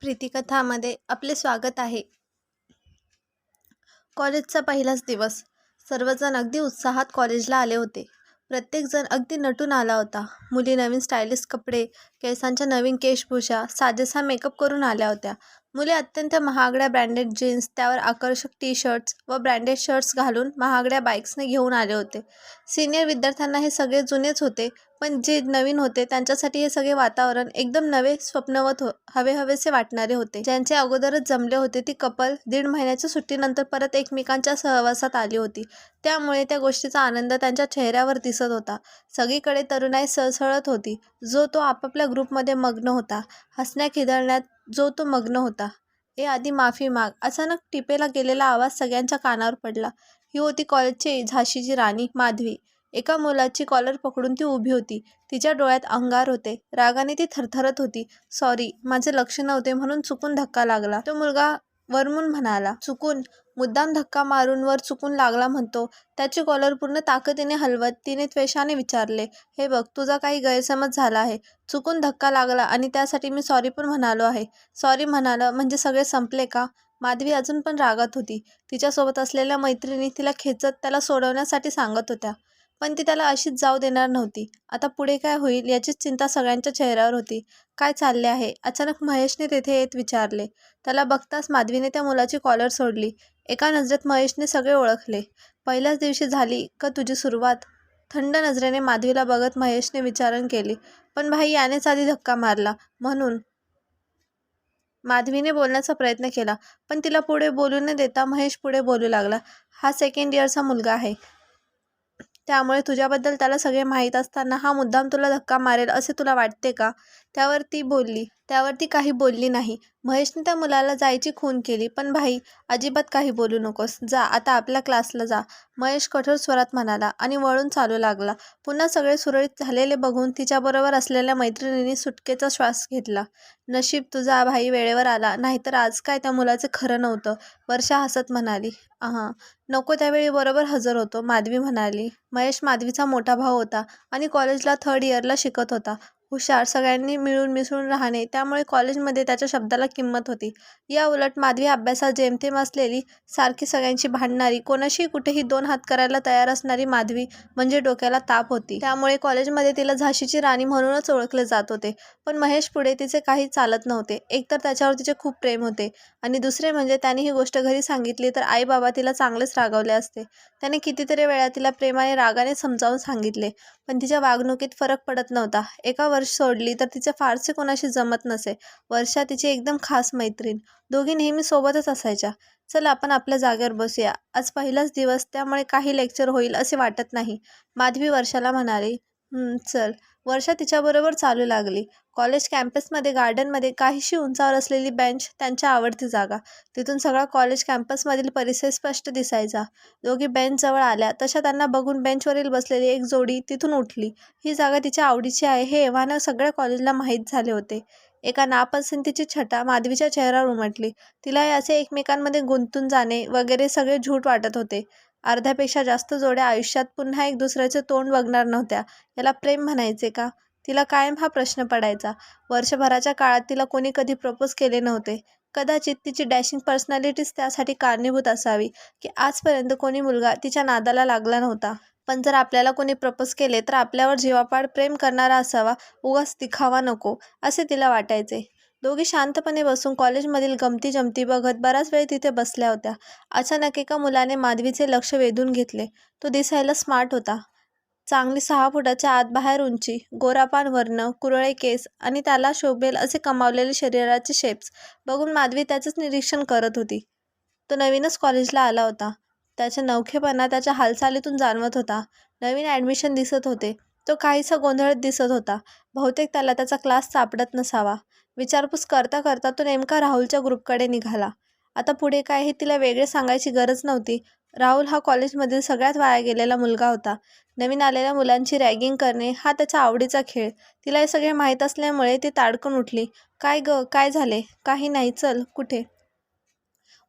प्रीतिकथामध्ये आपले स्वागत आहे. कॉलेजचा पहिलाच दिवस. सर्वजण अगदी उत्साहात कॉलेजला आले होते. प्रत्येकजण अगदी नटून आला होता. मुली नवीन स्टायलिश कपडे, केसांच्या नवीन केशभूषा, साजेसा मेकअप करून आल्या होत्या. मुले अत्यंत महागड्या ब्रँडेड जीन्स, त्यावर आकर्षक टी शर्ट्स व ब्रँडेड शर्ट्स घालून महागड्या बाईक्सने घेऊन आले होते. सिनियर विद्यार्थ्यांना हे सगळे जुनेच होते, पण जे नवीन होते त्यांच्यासाठी हे सगळे वातावरण एकदम नवे, स्वप्नवत हवेहवेसे वाटणारे होते. ज्यांचे अगोदरच जमले होते ती कपल 1.5 महिन्याच्या सुट्टीनंतर परत एकमेकांच्या सहवासात आली होती. त्यामुळे त्या गोष्टीचा आनंद त्यांच्या चेहऱ्यावर दिसत होता. सगळीकडे तरुणाई सळसळत होती. जो तो आपापल्या ग्रुपमध्ये मग्न होता. हसण्या खिदळण्यात जो तो मग्न होता. आधी माफी माग. अचानक टिपेला गेलेला आवाज सगळ्यांच्या कानावर पडला. ही होती कॉलेजची झाशीची राणी माधवी. एका मुलाची कॉलर पकडून ती उभी होती. तिच्या डोळ्यात अंगार होते. रागाने ती थरथरत होती. सॉरी, माझे लक्ष नव्हते म्हणून चुकून धक्का लागला. तो मुलगा वरमून म्हणाला. चुकून? मुद्दाम धक्का मारून वर चुकून लागला म्हणतो. त्याची कॉलर पूर्ण ताकदीने हलवत तिने त्वेषाने विचारले. हे बघ, तुझा काही गैरसमज झाला आहे. चुकून धक्का लागला आणि त्यासाठी मी सॉरी पण म्हणालो आहे. सॉरी म्हणालं म्हणजे सगळे संपले का? माधवी अजून पण रागात होती. तिच्यासोबत असलेल्या मैत्रिणी तिला खेचत त्याला सोडवण्यासाठी सांगत होत्या, पण ती त्याला अशीच जाऊ देणार नव्हती. आता पुढे काय होईल याचीच चिंता सगळ्यांच्या चेहऱ्यावर होती. काय चालले आहे? अचानक महेशने तेथे येत विचारले. त्याला बघताच माधवीने त्या मुलाची कॉलर सोडली. एका नजरेत महेशने सगळे ओळखले. पहिल्याच दिवशी झाली का तुझी सुरुवात? थंड नजरेने माधवीला बघत महेशने विचारण केली. पण भाई, यानेच आधी धक्का मारला म्हणून. माधवीने बोलण्याचा प्रयत्न केला, पण तिला पुढे बोलू न देता महेश पुढे बोलू लागला. हा 2nd इयरचा मुलगा आहे. त्यामुळे तुझ्याबद्दल त्याला सगळे माहीत असताना हा मुद्दाम तुला धक्का मारेल असे तुला वाटते का? त्यावर ती काही बोलली नाही. महेशने त्या मुलाला जायची खूण केली. पण भाई, अजिबात काही बोलू नकोस. जा आता आपल्या क्लासला जा, महेश कठोर स्वरात म्हणाला आणि वळून चालू लागला. पुन्हा सगळे सुरळीत झालेले बघून तिच्याबरोबर असलेल्या मैत्रिणींनी सुटकेचा श्वास घेतला. नशीब तुझा भाई वेळेवर आला, नाहीतर आज काय त्या मुलाचे खरं नव्हतं, वर्षा हसत म्हणाली. नको, त्यावेळी बरोबर हजर होतो, माधवी म्हणाली. महेश माधवीचा मोठा भाऊ होता आणि कॉलेजला 3rd इयरला शिकत होता. हुशार, सगळ्यांनी मिळून मिसळून राहणे, त्यामुळे कॉलेजमध्ये त्याच्या शब्दाला किंमत होती. या उलट माधवी अभ्यासात जेमतेम असलेली, सारखी सगळ्यांची भांडणारी, कोणाशीही कुठेही 2 हात करायला तयार असणारी माधवी म्हणजे डोक्याला ताप होती. त्यामुळे कॉलेजमध्ये तिला झाशीची राणी म्हणूनच ओळखले जात होते. पण महेश पुढे तिचे काही चालत नव्हते. एकतर त्याच्यावर तिचे खूप प्रेम होते आणि दुसरे म्हणजे त्याने ही गोष्ट घरी सांगितली तर आई बाबा तिला चांगलेच रागावले असते. त्याने कितीतरी वेळा तिला प्रेमाने रागाने समजावून सांगितले, पण तिच्या वागणुकीत फरक पडत नव्हता. एका वर्ष सोडली तर तिचे फारसे कोणाशी जमत नसे. वर्षा तिची एकदम खास मैत्रीण. दोघी नेहमी सोबतच असायच्या. चल आपण आपल्या जागेवर बसूया. आज पहिलाच दिवस, त्यामुळे काही लेक्चर होईल असे वाटत नाही, माधवी वर्षाला म्हणाली. चल. वर्षा तिच्याबरोबर चालू लागली. कॉलेज कॅम्पसमध्ये गार्डनमध्ये काहीशी उंचावर असलेली बेंच त्यांच्या आवडती जागा. तिथून सगळा कॉलेज कॅम्पसमधील परिसर स्पष्ट दिसायचा. दोघी बेंच जवळ आल्या तशा त्यांना बघून बेंचवरील बसलेली एक जोडी तिथून उठली. ही जागा तिच्या आवडीची आहे हे एव्हाना सगळ्या कॉलेजला माहीत झाले होते. एका नापसंतीची छटा माधवीच्या चेहऱ्यावर उमटली. तिला असे एकमेकांमध्ये गुंतून जाणे वगैरे सगळे झूट वाटत होते. अर्ध्यापेक्षा जास्त जोड्या आयुष्यात पुन्हा एक दुसऱ्याचे तोंड बघणार नव्हत्या. याला प्रेम म्हणायचे का? तिला कायम हा प्रश्न पडायचा. वर्षभराच्या काळात तिला कोणी कधी प्रपोज केले नव्हते. कदाचित तिची डॅशिंग पर्सनॅलिटीच त्यासाठी कारणीभूत असावी की आजपर्यंत कोणी मुलगा तिच्या नादाला लागला नव्हता. पण जर आपल्याला कोणी प्रपोज केले तर आपल्यावर जीवापाड प्रेम करणारा असावा, उगाच दिखावा नको, असे तिला वाटायचे. दोघी शांतपणे बसून कॉलेजमधील गमती जमती बघत बराच वेळ तिथे बसल्या होत्या. अचानक एका मुलाने माधवीचे लक्ष वेधून घेतले. तो दिसायला स्मार्ट होता. चांगली 6 फुटाच्या आत बाहेर उंची, गोरापान वर्ण, कुरळे केस आणि त्याला शोभेल असे कमावलेले शरीराचे शेप्स बघून माधवी त्याचंच निरीक्षण करत होती. तो नवीनच कॉलेजला आला होता. त्याचा नवखेपणा त्याच्या हालचालीतून जाणवत होता. नवीन ॲडमिशन दिसत होते. तो काहीसा गोंधळत दिसत होता. बहुतेक त्याला त्याचा क्लास सापडत नसावा. विचारपूस करता करता तो नेमका राहुलच्या ग्रुपकडे निघाला. आता पुढे काय हे तिला वेगळे सांगायची गरज नव्हती. राहुल हा कॉलेजमधील सगळ्यात वाया गेलेला मुलगा होता. नवीन आलेल्या मुलांची रॅगिंग करणे हा त्याचा आवडीचा खेळ. तिला हे सगळे माहीत असल्यामुळे ती ताडकन उठली. काय ग, काय झाले? काही नाही, चल. कुठे?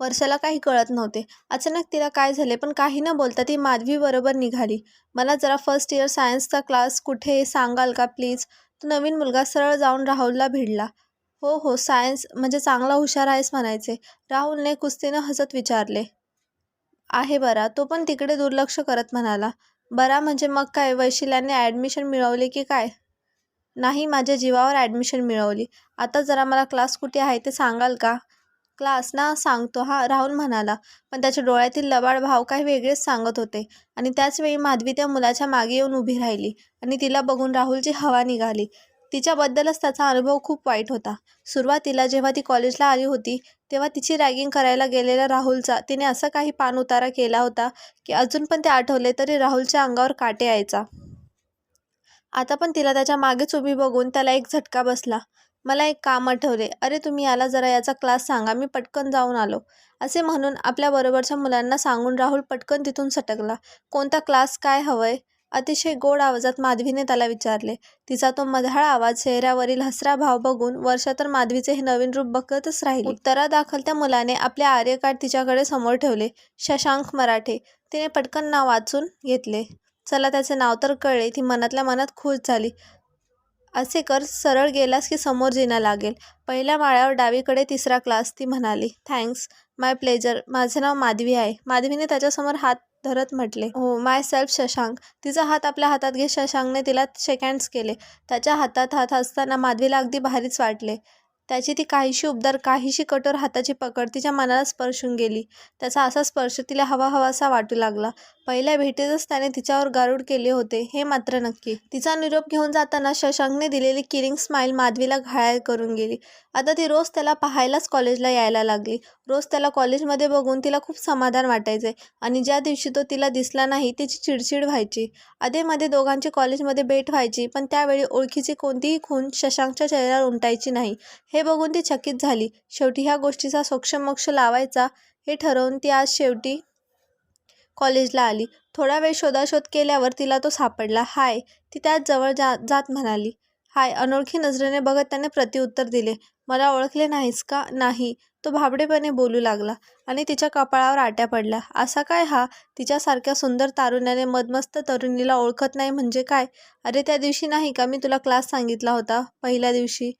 वर्षाला काही कळत नव्हते. अचानक तिला काय झाले, पण काही न बोलता ती माधवीबरोबर निघाली. मला जरा 1st इयर सायन्सचा क्लास कुठे सांगाल का प्लीज? तो नवीन मुलगा सरळ जाऊन राहुलला भिडला. हो हो, सायन्स म्हणजे चांगला हुशार आहेस म्हणायचे, राहुलने कुस्तीनं हसत विचारले. आहे बरा, तो पण तिकडे दुर्लक्ष करत म्हणाला. बरा म्हणजे मग काय, वैशिल्याने ॲडमिशन मिळवली की काय? नाही, माझ्या जीवावर ॲडमिशन मिळवली. आता जरा मला क्लास कुठे आहे ते सांगाल का? क्लास ना, सांगतो हा, राहुल म्हणाला. पण त्याच्या डोळ्यातील लबाड भाव काही वेगळेच सांगत होते. आणि त्याचवेळी माधवी त्या मुलाच्या मागे येऊन उभी राहिली आणि तिला बघून राहुलची हवा निघाली. तिच्याबद्दलच त्याचा अनुभव खूप वाईट होता. सुरुवातीला जेव्हा ती कॉलेजला आली होती तेव्हा तिची रॅगिंग करायला गेलेल्या राहुलचा तिने असा काही पाणउतारा केला होता की अजून पण ते आठवले तरी राहुलच्या अंगावर काटे यायचा. आता पण तिला त्याच्या मागेच उभी बघून त्याला एक झटका बसला. मला एक काम आठवले. अरे तुम्ही याला जरा याचा क्लास सांगा, मी पटकन जाऊन आलो. असे म्हणून आपल्या बरोबरच्या मुलांना सांगून राहुल पटकन तिथून सटकला. कोणता क्लास, काय हवंय? अतिशय गोड आवाजात माधवीने त्याला विचारले. तिचा तो मधाळ आवाज, चेहऱ्यावरील हसरा भाव बघून वर्षा तर माधवीचे हे नवीन रूप बघतच राहिली. उत्तरादाखल त्या मुलाने आपले आर्य कार्ड तिच्याकडे समोर ठेवले. शशांक मराठे. तिने पटकन नाव वाचून घेतले. चला, त्याचे नाव तर कळले. ती मनातल्या मनात खुश झाली. असे कर, सरळ गेलास की समोर जिना लागेल. पहिल्या माळ्यावर डावीकडे 3रा क्लास, ती म्हणाली. थँक्स, माय प्लेजर. माझे नाव माधवी आहे. माधवीने त्याच्यासमोर हात धरत म्हटले. हो, माय सेल्फ शशांक. तिचा हात आपल्या हातात घेत शशांकने तिला शेक हँड्स केले. त्याच्या हातात हात असताना माधवीला अगदी भारीच वाटले. त्याची ती काहीशी उबदार, काहीशी कठोर हाताची पकड तिच्या मनाला स्पर्शून गेली. त्याचा असा स्पर्श तिला हवा हवासा वाटू लागला. पहिल्या भेटीतच त्याने तिच्यावर गारुड केले होते हे मात्र नक्की. तिचा निरोप घेऊन जाताना शशांकने दिलेली किलिंग स्माईल माधवीला घायाळ करून गेली. आता ती रोज त्याला पाहायलाच कॉलेजला यायला लागली. रोज त्याला कॉलेजमध्ये बघून तिला खूप समाधान वाटायचे. आणि ज्या दिवशी तो तिला दिसला नाही तिची चिडचिड व्हायची. अधेमध्ये दोघांची कॉलेजमध्ये भेट व्हायची, पण त्यावेळी ओळखीची कोणतीही खूण शशांकच्या चेहऱ्यावर उमटायची नाही. हे बघून ती चकित झाली. शेवटी ह्या गोष्टीचा सोक्षमोक्ष लावायचा हे ठरवून ती आज शेवटी कॉलेजला आली. थोडा वेळ शोधाशोध केल्यावर तिला तो सापडला. हाय, ती त्याच जवळ जात म्हणाली. हाय. अनोळखी नजरेने बघत त्याने प्रत्युत्तर दिले. मला ओळखले नाहीस का? नाही. तो भाबडेपणे बोलू लागला आणि तिच्या कपाळावर आट्या पडल्या. असा काय हा? तिच्यासारख्या सुंदर तारुण्याने मदमस्त तरुणीला ओळखत नाही म्हणजे काय? अरे त्या दिवशी नाही का मी तुला क्लास सांगितला होता, पहिल्या दिवशी?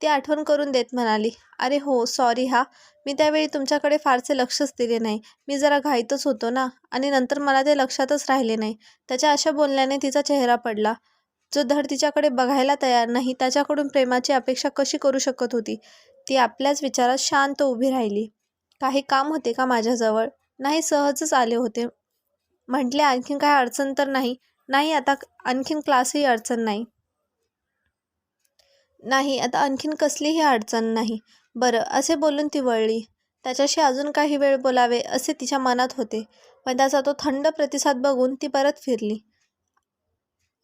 ती आठवण करून देत म्हणाली. अरे हो, सॉरी हा. मी त्यावेळी तुमच्याकडे फारसे लक्षच दिले नाही. मी जरा घाईतच होतो ना. आणि नंतर मला ते लक्षातच राहिले नाही. त्याच्या अशा बोलण्याने तिचा चेहरा पडला. जो धड तिच्याकडे बघायला तयार नाही त्याच्याकडून प्रेमाची अपेक्षा कशी करू शकत होती? ती आपल्याच विचारात शांत उभी राहिली. काही काम होते का माझ्याजवळ? नाही, सहजच आले होते. म्हटले आणखीन काय अडचण तर नाही? नाही, आता आणखीन क्लासही अडचण नाही. नाही, आता आणखीन कसलीही अडचण नाही. बरं, असे बोलून ती वळली. त्याच्याशी अजून काही वेळ बोलावे असे तिच्या मनात होते, पण त्याचा तो थंड प्रतिसाद बघून ती परत फिरली.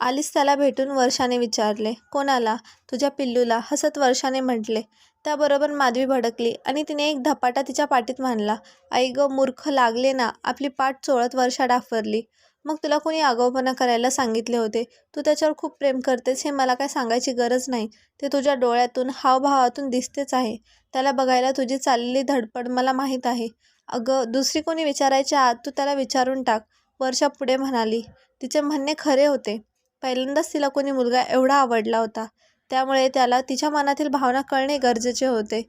आलीस त्याला भेटून? वर्षाने विचारले. कोणाला? तुझ्या पिल्लूला, हसत वर्षाने म्हटले. त्याबरोबर माधवी भडकली आणि तिने एक धपाटा तिच्या पाठीत मांडला. आई ग मूर्ख, लागले ना. आपली पाठ चोळत वर्षा डाफरली. मग तुला कोणी आगाऊपणा करायला सांगितले होते? तू त्याच्यावर खूप प्रेम करतेस हे मला काय सांगायची गरज नाही. ते तुझ्या डोळ्यातून, हावभावातून दिसतेच आहे. त्याला बघायला तुझी चाललेली धडपड मला माहीत आहे. अगं, दुसरी कोणी विचारायच्या आत तू त्याला विचारून टाक, वर्षा पुढे म्हणाली. तिचे म्हणणे खरे होते. पहिल्यांदाच तिला कोणी मुलगा एवढा आवडला होता. त्यामुळे त्याला तिच्या मनातील भावना कळणे गरजेचे होते.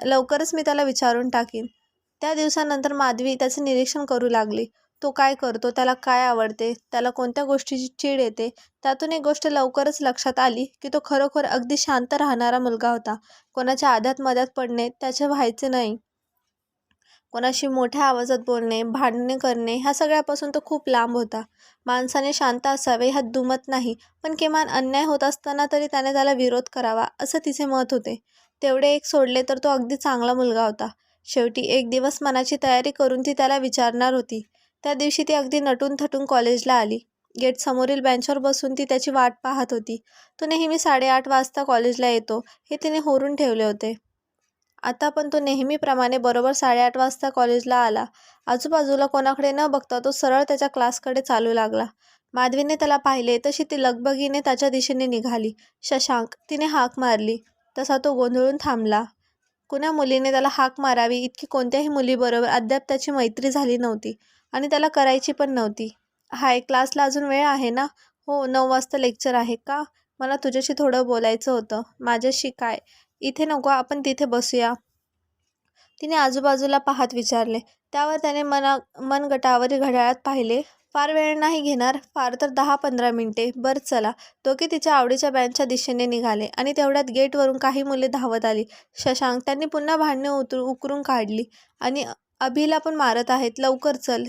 लवकरच मी त्याला विचारून टाकीन. त्या दिवसानंतर माधवी त्याचे निरीक्षण करू लागली. तो काय करतो, त्याला काय आवडते, त्याला कोणत्या गोष्टीची चीड येते. त्यातून एक गोष्ट लवकरच लक्षात आली की तो खरोखर अगदी शांत राहणारा मुलगा होता. कोणाच्या आध्यात मध्यात पडणे त्याचे व्हायचे नाही. कोणाशी मोठ्या आवाजात बोलणे, भांडणे करणे ह्या सगळ्यापासून तो खूप लांब होता. माणसाने शांत असावे ह्यात दुमत नाही, पण किमान अन्याय होत असताना तरी त्याने त्याला विरोध करावा असं तिचे मत होते. तेवढे एक सोडले तर तो अगदी चांगला मुलगा होता. शेवटी एक दिवस मनाची तयारी करून ती त्याला विचारणार होती. त्या दिवशी ती अगदी नटून थटून कॉलेजला आली. गेट समोरील बेंचवर बसून ती त्याची वाट पाहत होती. तो नेहमी 8:30 वाजता कॉलेजला येतो हे तिने होरून ठेवले होते. आता पण तो नेहमीप्रमाणे बरोबर 8:30 वाजता कॉलेजला आला. आजूबाजूला कोणाकडे न बघता तो सरळ त्याच्या क्लासकडे चालू लागला. माधवीने त्याला पाहिले तशी ती लगबगीने त्याच्या दिशेने निघाली. शशांक, तिने हाक मारली. तसा तो गोंधळून थांबला. कुण्या मुलीने त्याला हाक मारावी इतकी कोणत्याही मुलीबरोबर अद्याप त्याची मैत्री झाली नव्हती आणि त्याला करायची पण नव्हती. हाय, क्लासला अजून वेळ आहे ना? हो, 9 वाजता लेक्चर आहे का? मला तुझ्याशी थोडं बोलायचं होतं. माझ्याशी काय? इथे नको, आपण तिथे बसूया. तिने आजूबाजूला पाहत विचारले. त्यावर त्याने मनगटावरील घड्याळात पाहिले. फार वेळ नाही घेणार, फार तर 10-15 मिनिटे. बरं चला. दोघे तिच्या आवडीच्या बँचच्या दिशेने निघाले आणि तेवढ्यात गेटवरून काही मुले धावत आली. शशांक, त्यांनी पुन्हा भांडणे उकरून काढली आणि अभिला पण मारत आहेत, लवकर चल.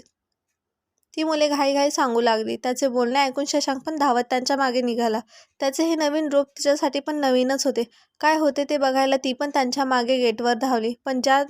ती मुले घाईघाई सांगू लागली. त्याचे बोलणे ऐकून शशांक पण धावत त्यांच्या मागे निघाला. त्याचे हे नवीन रूप तिच्यासाठी पण नवीनच होते. काय होते ते बघायला ती पण त्यांच्या मागे गेटवर धावली. पण ज्या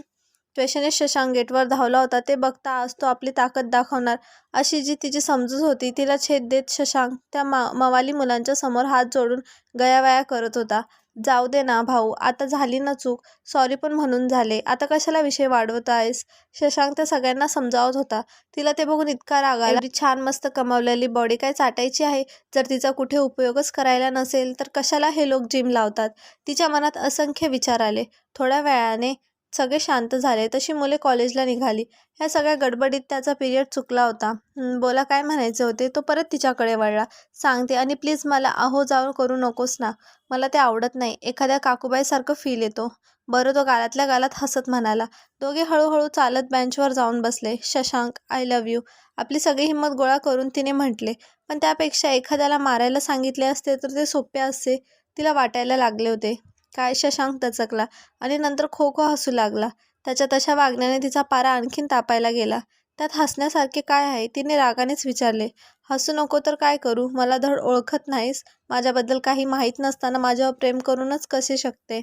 त्वेषेने शशांक गेटवर धावला होता ते बघता आज तो आपली ताकद दाखवणार अशी जी तिची समजूत होती, तिला छेद देत शशांक त्या मवाली मुलांच्या समोर हात जोडून गयावया करत होता. जाऊ दे ना भाऊ, आता झाली ना चूक, सॉरी पण म्हणून झाले, आता कशाला विषय वाढवत आहेस? शशांक त्या सगळ्यांना समजावत होता. तिला ते बघून इतका राग आला. एवढी छान मस्त कमावलेली बॉडी काय चाटायची आहे? जर तिचा कुठे उपयोगच करायला नसेल तर कशाला हे लोक जिम लावतात? तिच्या मनात असंख्य विचार आले. थोड्या वेळाने सगळे शांत झाले. तशी मुले कॉलेजला निघाली. ह्या सगळ्या गडबडीत त्याचा पिरियड चुकला होता. बोला, काय म्हणायचे होते? तो परत तिच्याकडे वळला. सांगते, आणि प्लीज मला अहो जाऊन करू नकोस ना, मला ते आवडत नाही. एखाद्या काकूबाईसारखं फील येतो. बरं, तो गालातल्या गालात हसत म्हणाला. दोघे हळूहळू चालत बेंचवर जाऊन बसले. शशांक, आय लव्ह यू, आपली सगळी हिंमत गोळा करून तिने म्हटले. पण त्यापेक्षा एखाद्याला मारायला सांगितले असते तर ते सोपे असते तिला वाटायला लागले होते. काय? शशांक दचकला आणि नंतर खो खो हसू लागला. त्याच्या तशा वागण्याने तिचा पारा आणखीन तापायला गेला. त्यात हसण्यासारखे काय आहे? तिने रागानेच विचारले. हसू नको तर काय करू? मला धड ओळखत नाहीस, माझ्याबद्दल काही माहीत नसताना माझ्यावर प्रेम करूनच कसे शकते?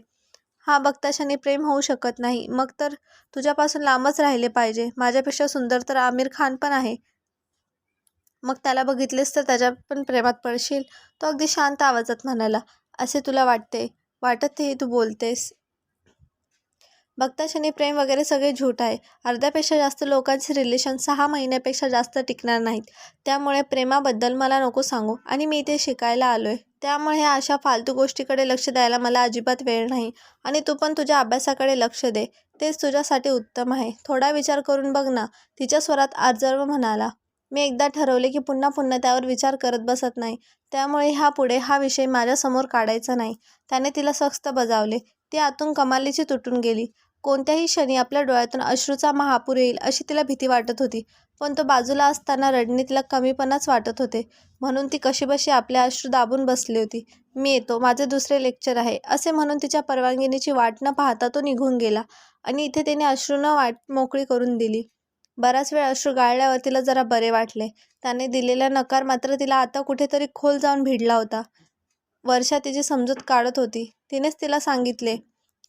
हा, बघता प्रेम होऊ शकत नाही. मग तर तुझ्यापासून लांबच राहिले पाहिजे. माझ्यापेक्षा सुंदर तर आमिर खान पण आहे. मग त्याला बघितलेस तर त्याच्या पण प्रेमात पडशील? तो अगदी शांत आवाजात म्हणाला. असे तुला वाटते? वाटत तेही तू बोलतेस. बघता प्रेम वगैरे सगळे झूट आहे. अर्ध्यापेक्षा जास्त लोकांचे रिलेशन 6 महिन्यापेक्षा जास्त टिकणार नाहीत. त्यामुळे प्रेमाबद्दल मला नको सांगू, आणि मी ते शिकायला आलोय. त्यामुळे ह्या अशा फालतू गोष्टीकडे लक्ष द्यायला मला अजिबात वेळ नाही. आणि तू पण तुझ्या अभ्यासाकडे लक्ष दे, तेच तुझ्यासाठी उत्तम आहे. थोडा विचार करून बघ ना, तिच्या स्वरात आर्जव म्हणाला. मी एकदा ठरवले की पुन्हा पुन्हा त्यावर विचार करत बसत नाही. त्यामुळे ह्यापुढे हा विषय माझ्यासमोर काढायचा नाही. त्याने तिला सक्त बजावले. ती आतून कमालीची तुटून गेली. कोणत्याही क्षणी आपल्या डोळ्यातून अश्रूचा महापूर येईल अशी तिला भीती वाटत होती. पण तो बाजूला असताना रडणे तिला कमीपणाच वाटत होते. म्हणून ती कशीबशी आपले अश्रू दाबून बसली होती. मी येतो, माझे दुसरे लेक्चर आहे, असे म्हणून तिच्या परवानगीची वाट न पाहता तो निघून गेला. आणि इथे तिने अश्रू न वाट मोकळी करून दिली. बराच वेळ अश्रू गाळल्यावर तिला जरा बरे वाटले. त्याने दिलेला नकार मात्र तिला आता कुठेतरी खोल जाऊन भिडला होता. वर्षा तिची समजूत काढत होती. तिनेच तिला सांगितले.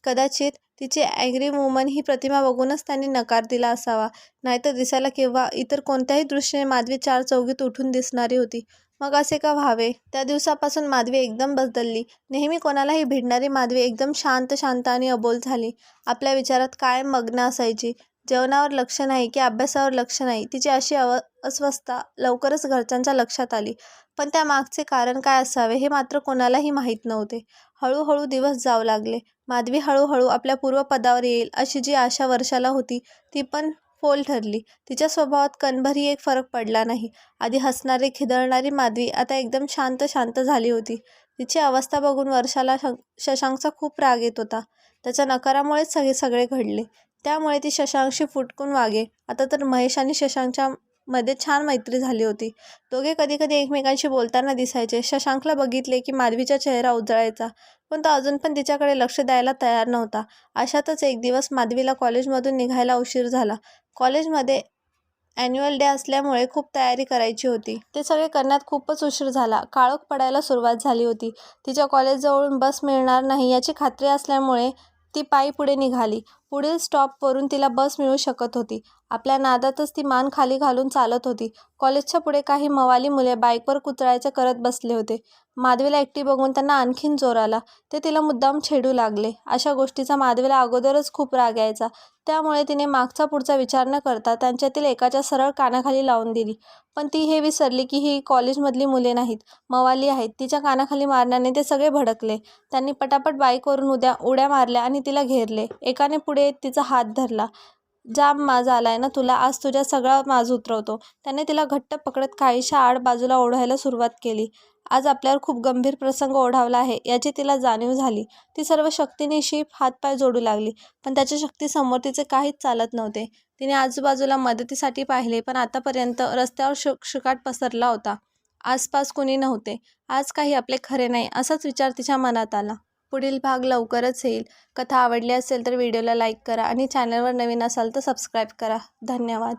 कदाचित तिची ॲग्री वुमन ही प्रतिमा बघूनच त्यांनी नकार दिला असावा. नाहीतर दिसायला किंवा इतर कोणत्याही दृष्टीने माधवी 4 चौघीत उठून दिसणारी होती. मग असे का व्हावे? त्या दिवसापासून माधवी एकदम बदलली. नेहमी कोणालाही भिडणारी माधवी एकदम शांत शांत आणि अबोल झाली. आपल्या विचारात कायम मग्न असायची. जेवणावर लक्ष नाही की अभ्यासावर लक्ष नाही. तिची अशी अस्वस्थता लवकरच घरच्यांच्या लक्षात आली. पण त्या मागचे कारण काय असावे हे मात्र कोणालाही माहीत नव्हते. हळूहळू दिवस जाऊ लागले. माधवी हळूहळू आपल्या पूर्वपदावर येईल अशी जी आशा वर्षाला होती ती पण फोल ठरली. तिच्या स्वभावात कणभरही एक फरक पडला नाही. आधी हसणारी खिदळणारी माधवी आता एकदम शांत शांत झाली होती. तिची अवस्था बघून वर्षाला शशांकचा खूप राग येत होता. त्याच्या नकारामुळेच सगळे घडले. त्यामुळे ती शशांकशी फुटकून वागे. आता तर महेश आणि शशांकच्या मध्ये छान मैत्री झाली होती. दोघे कधी कधी एकमेकांशी बोलताना दिसायचे. शशांकला बघितले की माधवीचा चेहरा उजळायचा, पण तो अजून पण तिच्याकडे लक्ष द्यायला तयार नव्हता. अशातच एक दिवस माधवीला कॉलेजमधून निघायला उशीर झाला. कॉलेजमध्ये ॲन्युअल डे असल्यामुळे खूप तयारी करायची होती. ते सगळे करण्यात खूपच उशीर झाला. काळोख पडायला सुरुवात झाली होती. तिच्या कॉलेजजवळून बस मिळणार नाही याची खात्री असल्यामुळे ती पायी पुढे निघाली. पुढील स्टॉपवरून तिला बस मिळू शकत होती. आपल्या नादातच ती मान खाली घालून चालत होती. कॉलेजच्या पुढे काही मवाली मुले बाईकवर कुचरायचे करत बसले होते. माधवीला एकटी बघून त्यांना आणखीन जोर आला. ते तिला मुद्दाम छेडू लागले. अशा गोष्टीचा माधवीला अगोदरच खूप राग यायचा. त्यामुळे तिने मागचा पुढचा विचार न करता त्यांच्यातील एकाच्या सरळ कानाखाली लावून दिली. पण ती हे विसरली की ही कॉलेजमधली मुले नाहीत, मवाली आहेत. तिच्या कानाखाली मारण्याने ते सगळे भडकले. त्यांनी पटापट बाईकवरून उड्या मारल्या आणि तिला घेरले. एकाने पुढे येत तिचा हात धरला. जाम माज आलाय ना तुला, आज तुझ्या सगळा माज उतरवतो. त्याने तिला घट्ट पकडत काहीशा आड बाजूला ओढायला सुरुवात केली. आज आपल्यावर खूप गंभीर प्रसंग ओढावला आहे याची तिला जाणीव झाली. ती सर्व शक्तीनिशी हातपाय जोडू लागली, पण त्याच्या शक्तीसमोर तिचे काहीच चालत नव्हते. तिने आजूबाजूला मदतीसाठी पाहिले, पण आतापर्यंत रस्त्यावर शुकशुकाट पसरला होता. आसपास कुणी नव्हते. आज काही आपले खरे नाही असाच विचार तिच्या मनात आला. पुढील भाग लवकरच येईल. कथा आवडली असेल तर व्हिडिओला लाईक करा आणि चॅनलवर नवीन असाल तर सबस्क्राईब करा. धन्यवाद.